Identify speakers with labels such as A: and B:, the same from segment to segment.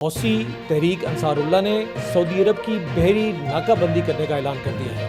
A: हौसी तहरीक अंसारुल्लाह ने सऊदी अरब की बहरी नाकाबंदी करने का ऐलान कर दिया है।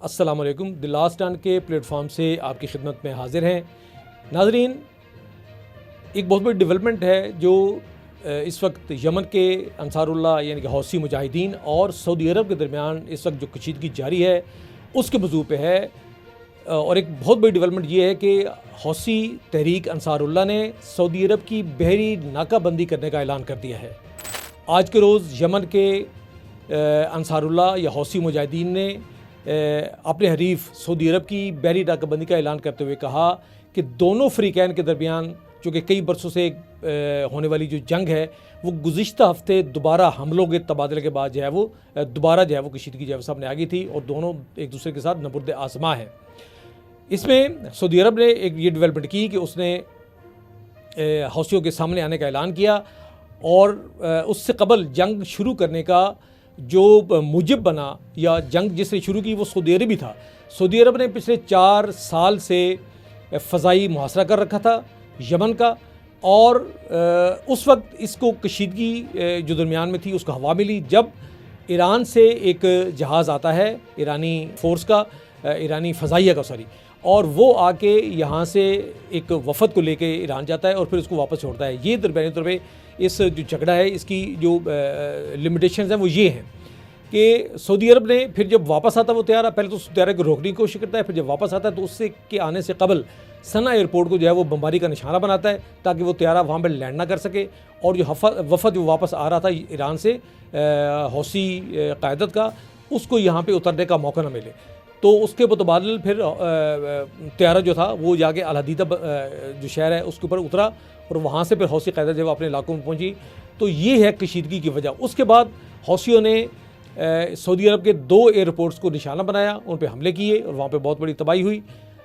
A: अस्सलाम वालेकुम। द लास्ट स्टैंड के प्लेटफॉर्म से आपकी खिदमत में हाजिर हैं। नाजरीन, एक बहुत बड़ी डेवलपमेंट है जो इस वक्त यमन के अंसारुल्लाह यानी कि हौसी मुजाहिदीन और सऊदी अरब के दरमियान इस वक्त जो कशीदगी जारी है उसके मौजू पे है। और एक बहुत बड़ी डेवलपमेंट ये है कि हौसी तहरीक अंसारुल्लाह ने सऊदी अरब की बहरी नाकाबंदी करने का ऐलान कर दिया है। आज के रोज़ यमन के अंसारुल्लाह या हौसी मुजाहिदीन ने अपने हरीफ सऊदी अरब की बहरी नाकाबंदी का ऐलान करते हुए कहा कि दोनों फ़रीक़ैन के दरमियान जो कि कई बरसों से होने वाली जो जंग है वो गुज़िश्ता हफ्ते दोबारा हमलों के तबादले के बाद जो है वो दोबारा जो है वो कशीदगी जो है सामने आ गई थी और दोनों एक दूसरे के साथ नबुर्द आज़मा है। इसमें सऊदी अरब ने एक ये डेवलपमेंट की कि उसने हौसियों के सामने आने का ऐलान किया और उससे कबल जंग शुरू करने का जो मुजिब बना या जंग जिसने शुरू की वो सऊदी अरब ही था। सऊदी अरब ने पिछले 4 साल से फ़ज़ाई मुहासरा कर रखा था यमन का और उस वक्त इसको कशीदगी जो दरमियान में थी उसको हवा मिली जब ईरान से एक जहाज़ आता है ईरानी फ़ोर्स का, ईरानी फ़ज़ाइया का सॉरी, और वो आके यहाँ से एक वफ़द को लेके ईरान जाता है और फिर उसको वापस छोड़ता है। ये दरमियानी तौर पे इस जो झगड़ा है इसकी जो लिमिटेशंस हैं वो ये हैं कि सऊदी अरब ने फिर जब वापस आता वो त्यारा, पहले तो उस त्यारे को रोकने की कोशिश करता है, फिर जब वापस आता है तो उससे के आने से कबल सना एयरपोर्ट को जो है वो बमबारी का निशाना बनाता है ताकि वो त्यारा वहाँ पर लैंड ना कर सके। और जो वफ़द जो वापस आ रहा था ईरान से हौसी क़यादत का, उसको यहाँ पर उतरने का मौका न मिले तो उसके मुतबादिल फिर त्यारा जो था वो जाके अल हदीदा जो शहर है उसके ऊपर उतरा और वहाँ से फिर हौसी क़यादत जब अपने इलाकों में पहुँची तो ये है कशीदगी की वजह। उसके बाद हौसियों ने सऊदी अरब के 2 एयरपोर्ट्स को निशाना बनाया, उन पर हमले किए और वहाँ पे बहुत बड़ी तबाही हुई।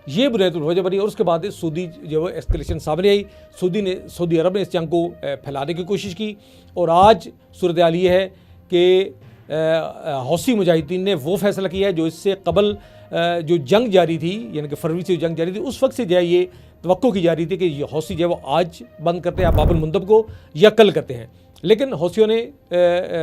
A: ये बुनियादी वजह बनी और उसके बाद सऊदी जो है एस्केलेशन सामने आई। सऊदी अरब ने इस जंग को फैलाने की कोशिश की और आज सूरत हाल ये है कि हौसी मुजाहिदीन ने वो फैसला किया है जो इससे कबल जो जंग जारी थी यानी कि फरवरी से जंग जारी थी उस वक्त से जो है ये तवक्को की जा रही थी कि ये हौसी जो है वो आज बंद करते हैं बाबुल मुंदब को या कल करते हैं, लेकिन हौसियों ने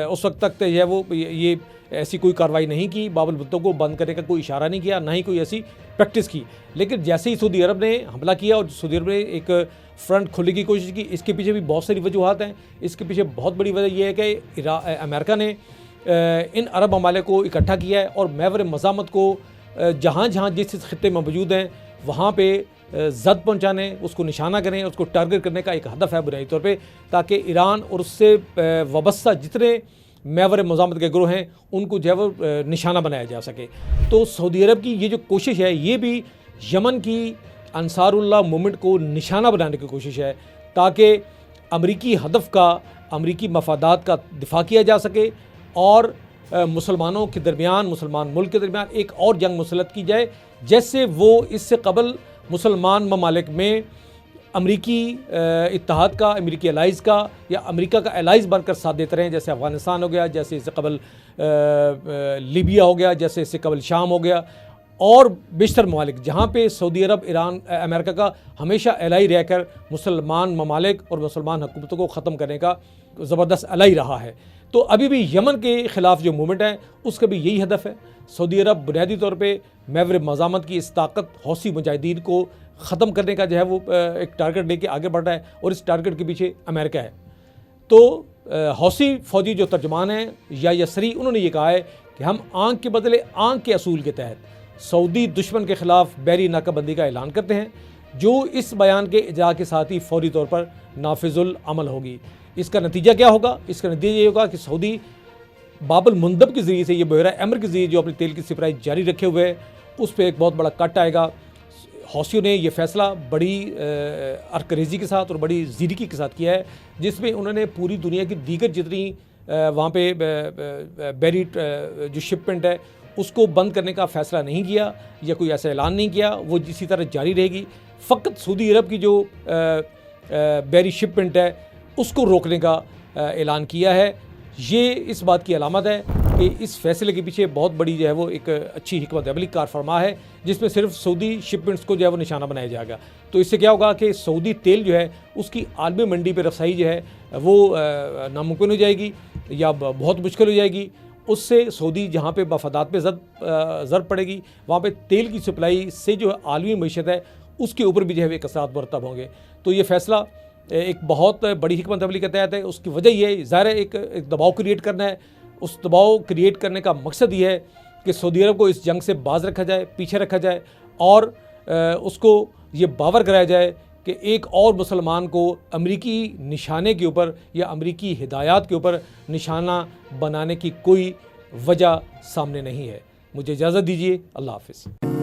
A: उस वक्त तक जो है वो ये ऐसी कोई कार्रवाई नहीं की, बाबुल मुंदब को बंद करने का कोई इशारा नहीं किया, ना ही कोई ऐसी प्रैक्टिस की। लेकिन जैसे ही सऊदी अरब ने हमला किया और सऊदी अरब ने एक फ्रंट खोलने की कोशिश की, इसके पीछे भी बहुत सारी वजूहत हैं। इसके पीछे बहुत बड़ी वजह यह है कि अमेरिका ने इन अरब ममालिक को इकट्ठा किया है और महवर मज़ामत को जहाँ जहाँ जिस खित्ते में मौजूद हैं वहाँ पे जद पहुँचाने, उसको निशाना करें, उसको टारगेट करने का एक हदफ है बुनियादी तौर पे, ताकि ईरान और उससे वाबस्ता जितने महवर मज़ामत के ग्रोह हैं उनको जो है वो निशाना बनाया जा सके। तो सऊदी अरब की ये जो कोशिश है ये भी यमन की अंसारुल्लाह मूवमेंट को निशाना बनाने की कोशिश है ताकि अमरीकी हदफ का, अमरीकी मफादात का दिफा किया जा सके और मुसलमानों के दरमियान, मुसलमान मुल्क के दरमियान एक और जंग मुसलत की जाए जैसे वो इससे कबल मुसलमान ममालिक में अमरीकी इत्तेहाद का, अमरीकी एलाइज़ का या अमरीका का एलाइज़ बनकर साथ देते रहे, जैसे अफ़गानिस्तान हो गया, जैसे इससे कबल लीबिया हो गया, जैसे इससे कबल शाम हो गया और बेशतर ममालिक जहाँ पे सऊदी अरब, ईरान, अमेरिका का हमेशा एलाई रहकर मुसलमान ममालिक और मुसलमान हुकूमतों को ख़त्म करने का ज़बरदस्त एलाई रहा है। तो अभी भी यमन के ख़िलाफ़ जो मूवमेंट है उसका भी यही हदफ है। सऊदी अरब बुनियादी तौर पे महवर मज़ामत की इस ताकत हौसी मुजाहिदीन को ख़त्म करने का जो है वो एक टारगेट लेके आगे बढ़ रहा है और इस टारगेट के पीछे अमेरिका है। तो हौसी फ़ौजी जो तर्जमान हैं या यसरी, उन्होंने ये कहा है कि हम आंख के बदले आंख के असूल के तहत सऊदी दुश्मन के ख़िलाफ़ बहरी नाकाबंदी का ऐलान करते हैं जो इस बयान के इजरा के साथ ही फौरी तौर पर नाफिजुल अमल होगी। इसका नतीजा क्या होगा? इसका नतीजा ये होगा कि सऊदी बाबुल मुंदब के ज़रिए से ये बहरा अमर के ज़रिए जो अपनी तेल की सप्लाई जारी रखे हुए है उस पर एक बहुत बड़ा कट आएगा। हौसियों ने यह फ़ैसला बड़ी अरकरेज़ी के साथ और बड़ी ज़ीरकी के साथ किया है जिसमें उन्होंने पूरी दुनिया की दीगर जितनी वहाँ पे बेरी जो शिपमेंट है उसको बंद करने का फ़ैसला नहीं किया या कोई ऐसा ऐलान नहीं किया, वो इसी तरह जारी रहेगी। फ़कत सऊदी अरब की जो बैरी शिपमेंट है उसको रोकने का ऐलान किया है। ये इस बात की अलामत है कि इस फैसले के पीछे बहुत बड़ी जो है वो एक अच्छी हिकमत अमली कार फरमा है, जिसमें सिर्फ सऊदी शिपमेंट्स को जो है वो निशाना बनाया जाएगा। तो इससे क्या होगा कि सऊदी तेल जो है उसकी आलमी मंडी पर रसाई जो है वो नामुमकिन हो जाएगी या बहुत मुश्किल हो जाएगी। उससे सऊदी जहाँ पे मफादात पे ज़रब पड़ेगी, वहाँ पे तेल की सप्लाई से जो आलमी मईशत है उसके ऊपर भी जो है एक असरात मुरतब होंगे। तो ये फ़ैसला एक बहुत बड़ी हिकमत अमली के तहत है। उसकी वजह ये ज़ाहिर है एक दबाव क्रिएट करना है। उस दबाव क्रिएट करने का मकसद ये है कि सऊदी अरब को इस जंग से बाज रखा जाए, पीछे रखा जाए और उसको ये बावर कराया जाए कि एक और मुसलमान को अमरीकी निशाने के ऊपर या अमरीकी हिदायत के ऊपर निशाना बनाने की कोई वजह सामने नहीं है। मुझे इजाज़त दीजिए। अल्लाह हाफ़िज़।